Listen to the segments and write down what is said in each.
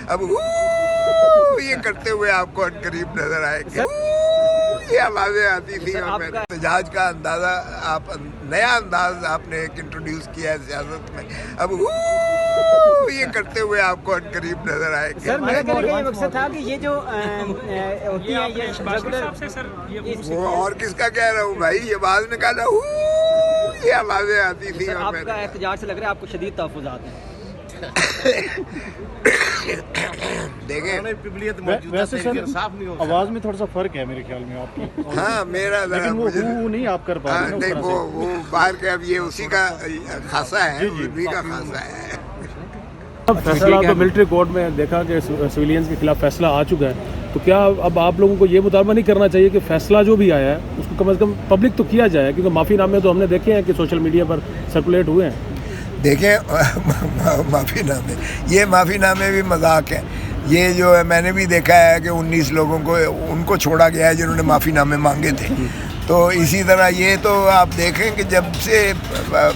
اب یہ کرتے ہوئے آپ کو قریب نظر آئے گا، یہ آوازیں آتی تھی اور میں احتجاج کا اندازہ نیا انداز آپ نے ایک انٹروڈیوس کیا ہے سیاست میں، اب یہ کرتے ہوئے آپ کو قریب نظر آئے گا۔ سر میرا کہنے کا یہ مقصد تھا کہ یہ جو ہوتی ہیں یہ وہ اور کس کا کہہ رہا ہوں بھائی، یہ آواز نکالا یہ آوازیں آتی تھی اور آپ میں کا احتجاج سے لگ رہا ہے آپ کو شدید تحفظات ہیں۔ دیکھیں ویسے سر آواز میں تھوڑا سا فرق ہے میرے خیال میں آپ کی، ہاں میرا ذرا لیکن وہ نہیں آپ کر پا رہے نہیں وہ باہر کے اب یہ اسی کا خاصہ ہے، اسی کا خاصہ ہے۔ فیصلہ تو ملٹری کورٹ میں دیکھا کہ سویلینز کے خلاف فیصلہ آ چکا ہے، تو کیا اب آپ لوگوں کو یہ مطالبہ نہیں کرنا چاہیے کہ فیصلہ جو بھی آیا ہے اس کو کم از کم پبلک تو کیا جائے، کیونکہ معافی نامے تو ہم نے دیکھے ہیں کہ سوشل میڈیا پر سرکولیٹ ہوئے ہیں۔ دیکھیں معافی نامے، یہ معافی نامے بھی مذاق ہیں، یہ جو ہے میں نے بھی دیکھا ہے کہ 19 لوگوں کو ان کو چھوڑا گیا ہے جنہوں نے معافی نامے مانگے تھے، تو اسی طرح یہ تو آپ دیکھیں کہ جب سے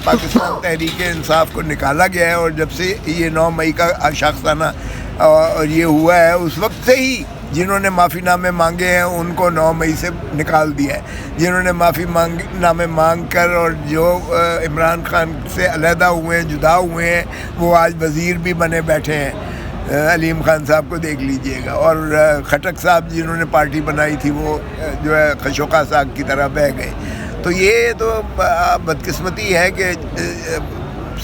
پاکستان تحریک انصاف کو نکالا گیا ہے اور جب سے یہ 9 مئی کا شاخسانہ اور یہ ہوا ہے، اس وقت سے ہی جنہوں نے معافی نامے مانگے ہیں ان کو 9 مئی سے نکال دیا ہے، جنہوں نے معافی نامے مانگ کر اور جو عمران خان سے علیحدہ ہوئے ہیں، جدا ہوئے ہیں، وہ آج وزیر بھی بنے بیٹھے ہیں۔ علیم خان صاحب کو دیکھ لیجئے گا، اور خٹک صاحب جنہوں نے پارٹی بنائی تھی وہ جو ہے خشوقہ ساگ کی طرح بہہ گئے، تو یہ تو بدقسمتی ہے کہ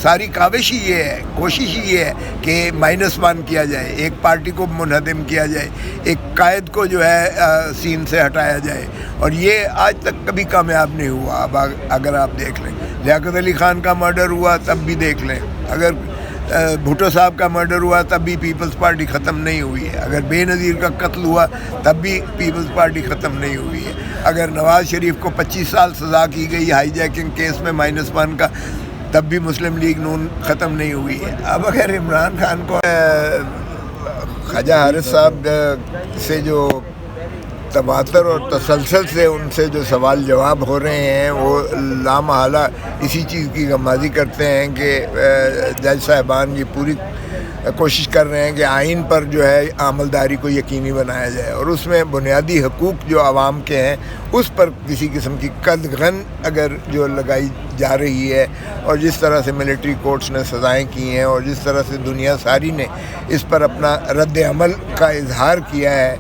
ساری کاوش ہی یہ ہے، کوشش ہی یہ ہے کہ -1 کیا جائے، ایک پارٹی کو منہدم کیا جائے، ایک قائد کو جو ہے سین سے ہٹایا جائے، اور یہ آج تک کبھی کامیاب نہیں ہوا۔ اب اگر آپ دیکھ لیں لیاقت علی خان کا مرڈر ہوا تب بھی دیکھ لیں، اگر بھٹو صاحب کا مرڈر ہوا تب بھی پیپلز پارٹی ختم نہیں ہوئی ہے، اگر بے نظیر کا قتل ہوا تب بھی پیپلز پارٹی ختم نہیں ہوئی ہے، اگر نواز شریف کو 25 سال سزا کی گئی ہائی جیکنگ کیس میں -1 کا تب بھی مسلم لیگ نون ختم نہیں ہوئی ہے۔ اب اگر عمران خان کو خواجہ حارث صاحب سے جو تواتر اور تسلسل سے ان سے جو سوال جواب ہو رہے ہیں وہ لامحالہ اسی چیز کی غمازی کرتے ہیں کہ جج صاحبان یہ پوری کوشش کر رہے ہیں کہ آئین پر جو ہے عملداری کو یقینی بنایا جائے، اور اس میں بنیادی حقوق جو عوام کے ہیں اس پر کسی قسم کی قدغن اگر جو لگائی جا رہی ہے، اور جس طرح سے ملٹری کورٹس نے سزائیں کی ہیں اور جس طرح سے دنیا ساری نے اس پر اپنا رد عمل کا اظہار کیا ہے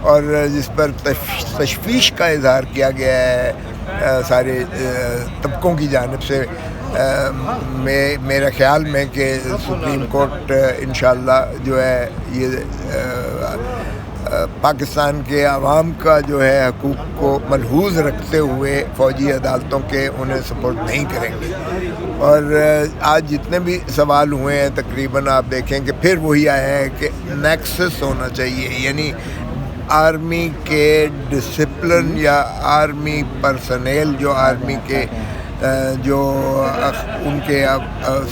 اور جس پر تشویش کا اظہار کیا گیا ہے سارے طبقوں کی جانب سے، میرے خیال میں کہ سپریم کورٹ انشاءاللہ جو ہے یہ پاکستان کے عوام کا جو ہے حقوق کو ملحوظ رکھتے ہوئے فوجی عدالتوں کے انہیں سپورٹ نہیں کریں گے، اور آج جتنے بھی سوال ہوئے ہیں تقریباً آپ دیکھیں کہ پھر وہی آیا ہے کہ نیکسس ہونا چاہیے، یعنی آرمی کے ڈسپلن یا آرمی پرسنل جو آرمی کے جو ان کے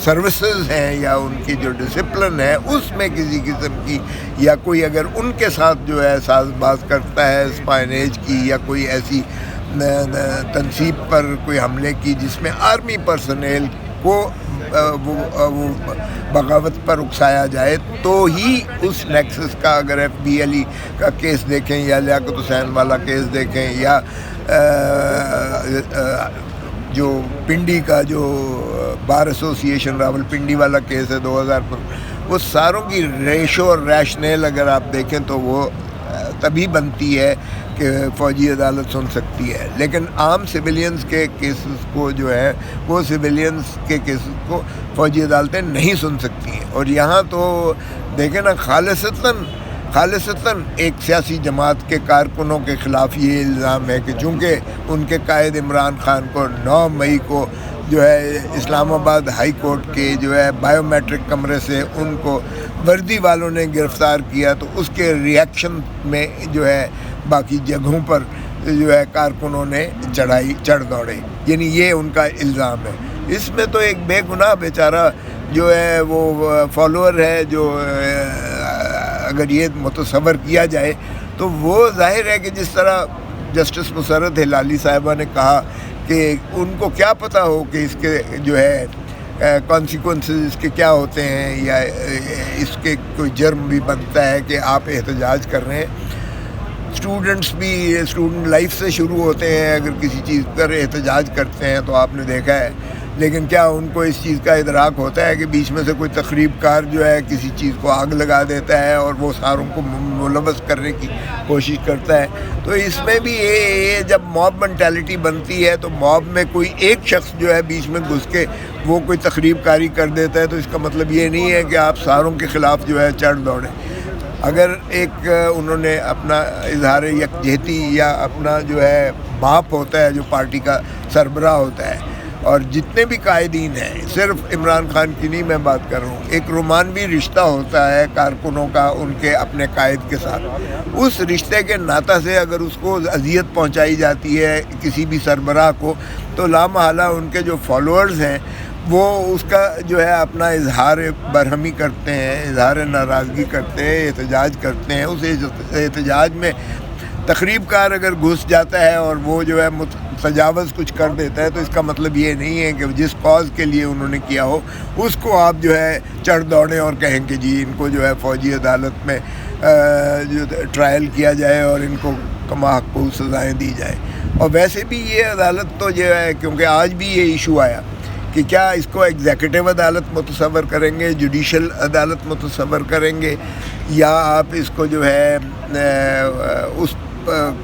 سروسز ہیں یا ان کی جو ڈسپلن ہے اس میں کسی قسم کی یا کوئی اگر ان کے ساتھ جو ہے ساز باز کرتا ہے اسپائنیج کی یا کوئی ایسی تنصیب پر کوئی حملے کی جس میں آرمی پرسنل کو وہ بغاوت پر اکسایا جائے، تو ہی اس نیکسس کا اگر FBLE کا کیس دیکھیں یا لیاقت حسین والا کیس دیکھیں یا جو پنڈی کا جو بار ایسوسیشن راول پنڈی والا کیس ہے 2000 پر، وہ ساروں کی ریشو اور ریشنل اگر آپ دیکھیں تو وہ تبھی بنتی ہے کہ فوجی عدالت سن سکتی ہے، لیکن عام سویلینز کے کیسز کو جو ہے وہ سویلینز کے کیسز کو فوجی عدالتیں نہیں سن سکتی ہیں، اور یہاں تو دیکھیں نا خالصتاً ایک سیاسی جماعت کے کارکنوں کے خلاف یہ الزام ہے کہ چونکہ ان کے قائد عمران خان کو 9 مئی کو جو ہے اسلام آباد ہائی کورٹ کے جو ہے بائیو میٹرک کمرے سے ان کو وردی والوں نے گرفتار کیا، تو اس کے ریئیکشن میں جو ہے باقی جگہوں پر جو ہے کارکنوں نے چڑھ دوڑے، یعنی یہ ان کا الزام ہے۔ اس میں تو ایک بے گناہ بیچارہ جو ہے وہ فالوور ہے، جو اگر یہ متصور کیا جائے تو وہ ظاہر ہے کہ جس طرح جسٹس مسرت ہلالی صاحبہ نے کہا کہ ان کو کیا پتہ ہو کہ اس کے جو ہے کانسیکوینسز اس کے کیا ہوتے ہیں، یا اس کے کوئی جرم بھی بنتا ہے کہ آپ احتجاج کر رہے ہیں. اسٹوڈنٹ لائف سے شروع ہوتے ہیں، اگر کسی چیز پر احتجاج کرتے ہیں تو آپ نے دیکھا ہے، لیکن کیا ان کو اس چیز کا ادراک ہوتا ہے کہ بیچ میں سے کوئی تخریب کار جو ہے کسی چیز کو آگ لگا دیتا ہے اور وہ ساروں کو ملوث کرنے کی کوشش کرتا ہے. تو اس میں بھی یہ جب موب مینٹیلٹی بنتی ہے تو موب میں کوئی ایک شخص جو ہے بیچ میں گھس کے وہ کوئی تخریب کاری کر دیتا ہے، تو اس کا مطلب یہ نہیں ہے کہ آپ ساروں کے خلاف جو ہے چڑھ دوڑیں. اگر ایک انہوں نے اپنا اظہار یکجہتی یا اپنا جو ہے باپ ہوتا ہے جو پارٹی کا سربراہ ہوتا ہے، اور جتنے بھی قائدین ہیں، صرف عمران خان کی نہیں میں بات کر رہا ہوں، ایک رومانوی رشتہ ہوتا ہے کارکنوں کا ان کے اپنے قائد کے ساتھ. اس رشتے کے ناطہ سے اگر اس کو اذیت پہنچائی جاتی ہے کسی بھی سربراہ کو، تو لامحالہ ان کے جو فالوورز ہیں وہ اس کا جو ہے اپنا اظہار برہمی کرتے ہیں، اظہار ناراضگی کرتے ہیں، احتجاج کرتے ہیں. اس احتجاج میں تخریب کار اگر گھس جاتا ہے اور وہ جو ہے تجاوز کچھ کر دیتا ہے، تو اس کا مطلب یہ نہیں ہے کہ جس کاز کے لیے انہوں نے کیا ہو اس کو آپ جو ہے چڑھ دوڑیں اور کہیں کہ جی ان کو جو ہے فوجی عدالت میں جو ٹرائل کیا جائے اور ان کو کما حقوق سزائیں دی جائیں. اور ویسے بھی یہ عدالت تو جو ہے، کیونکہ آج بھی یہ ایشو آیا کہ کیا اس کو ایگزیکٹو عدالت متصور کریں گے، جوڈیشل عدالت متصور کریں گے، یا آپ اس کو جو ہے اس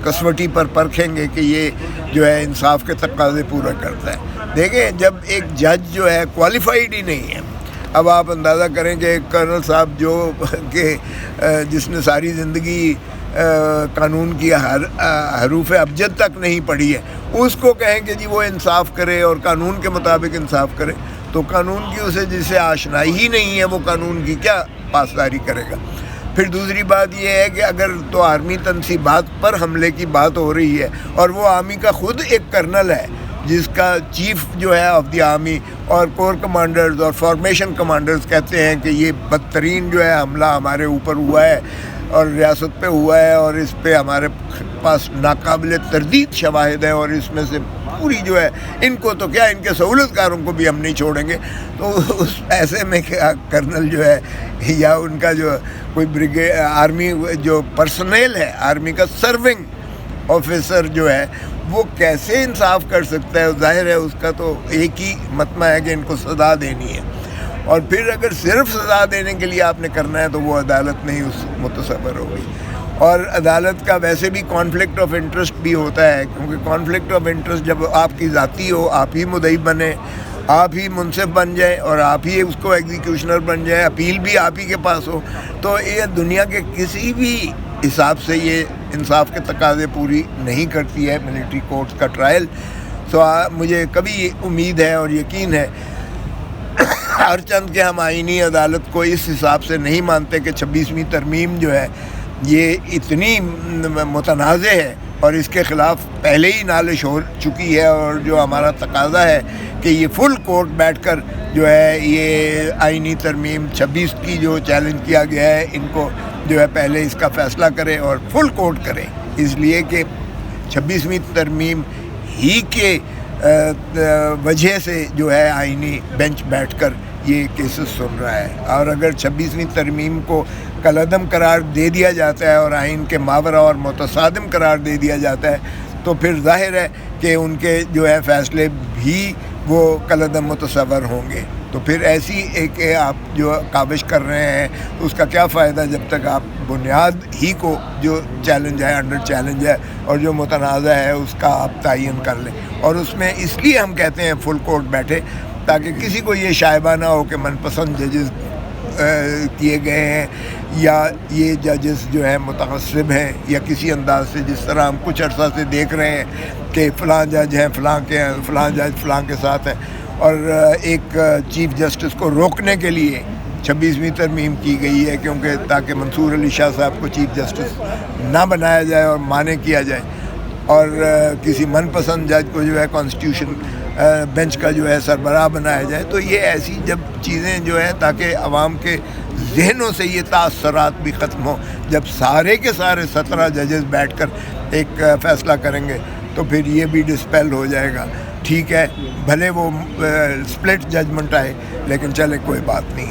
کسوٹی پر پرکھیں گے کہ یہ جو ہے انصاف کے تقاضے پورا کرتا ہے. دیکھیں، جب ایک جج جو ہے کوالیفائڈ ہی نہیں ہے، اب آپ اندازہ کریں کہ ایک کرنل صاحب جو کہ جس نے ساری زندگی قانون کی حروف ابجد تک نہیں پڑھی ہے، اس کو کہیں کہ جی وہ انصاف کرے اور قانون کے مطابق انصاف کرے، تو قانون کی اسے جسے آشنائی ہی نہیں ہے وہ قانون کی کیا پاسداری کرے گا. پھر دوسری بات یہ ہے کہ اگر تو آرمی تنصیبات پر حملے کی بات ہو رہی ہے، اور وہ آرمی کا خود ایک کرنل ہے جس کا چیف جو ہے آف دی آرمی اور کور کمانڈرز اور فارمیشن کمانڈرز کہتے ہیں کہ یہ بدترین جو ہے حملہ ہمارے اوپر ہوا ہے اور ریاست پہ ہوا ہے، اور اس پہ ہمارے پاس ناقابل تردید شواہد ہیں، اور اس میں سے پوری جو ہے ان کو تو کیا، ان کے سہولت کاروں کو بھی ہم نہیں چھوڑیں گے. تو اس ایسے میں کیا کرنل جو ہے یا ان کا جو کوئی بریگیڈ آرمی جو پرسنل ہے، آرمی کا سرونگ آفیسر جو ہے، وہ کیسے انصاف کر سکتا ہے؟ ظاہر ہے اس کا تو ایک ہی مطمع ہے کہ ان کو سزا دینی ہے. اور پھر اگر صرف سزا دینے کے لیے آپ نے کرنا ہے تو وہ عدالت نہیں اس متصور ہوگی. اور عدالت کا ویسے بھی کانفلکٹ آف انٹرسٹ بھی ہوتا ہے، کیونکہ کانفلکٹ آف انٹرسٹ جب آپ کی ذاتی ہو، آپ ہی مدعی بنے، آپ ہی منصف بن جائیں اور آپ ہی اس کو ایگزیکیوشنر بن جائیں، اپیل بھی آپ ہی کے پاس ہو، تو یہ دنیا کے کسی بھی حساب سے یہ انصاف کے تقاضے پوری نہیں کرتی ہے ملٹری کورٹس کا ٹرائل. تو مجھے کبھی امید ہے اور یقین ہے، ہر چند کہ ہم آئینی عدالت کو اس حساب سے نہیں مانتے کہ 26ویں ترمیم جو ہے یہ اتنی متنازع ہے اور اس کے خلاف پہلے ہی نالش ہو چکی ہے، اور جو ہمارا تقاضا ہے کہ یہ فل کورٹ بیٹھ کر جو ہے یہ آئینی ترمیم 26 کی جو چیلنج کیا گیا ہے ان کو جو ہے پہلے اس کا فیصلہ کرے اور فل کورٹ کرے، اس لیے کہ 26ویں ترمیم ہی کے وجہ سے جو ہے آئینی بینچ بیٹھ کر یہ کیسز سن رہا ہے. اور اگر 26ویں ترمیم کو کالعدم قرار دے دیا جاتا ہے اور آئین کے ماورا اور متصادم قرار دے دیا جاتا ہے، تو پھر ظاہر ہے کہ ان کے جو ہے فیصلے بھی وہ کالعدم متصور ہوں گے. تو پھر ایسی ایک آپ جو کاوش کر رہے ہیں اس کا کیا فائدہ جب تک آپ بنیاد ہی کو جو چیلنج ہے، انڈر چیلنج ہے اور جو متنازع ہے اس کا آپ تعین کر لیں. اور اس میں اس لیے ہم کہتے ہیں فل کورٹ بیٹھے تاکہ کسی کو یہ شائبہ نہ ہو کہ من پسند ججز کیے گئے ہیں یا یہ ججز جو ہیں متعصب ہیں یا کسی انداز سے، جس طرح ہم کچھ عرصہ سے دیکھ رہے ہیں کہ فلاں جج ہیں فلاں کے ہیں، فلاں جج فلاں کے ساتھ ہیں. اور ایک چیف جسٹس کو روکنے کے لیے 26ویں ترمیم کی گئی ہے کیونکہ تاکہ منصور علی شاہ صاحب کو چیف جسٹس نہ بنایا جائے اور مانے کیا جائے، اور کسی من پسند جج کو جو ہے کانسٹیٹیوشن بینچ کا جو ہے سربراہ بنایا جائے. تو یہ ایسی جب چیزیں جو ہیں تاکہ عوام کے ذہنوں سے یہ تاثرات بھی ختم ہوں، جب سارے کے سارے 17 ججز بیٹھ کر ایک فیصلہ کریں گے تو پھر یہ بھی ڈسپیل ہو جائے گا. ٹھیک ہے، بھلے وہ اسپلٹ ججمنٹ آئے، لیکن چلے کوئی بات نہیں.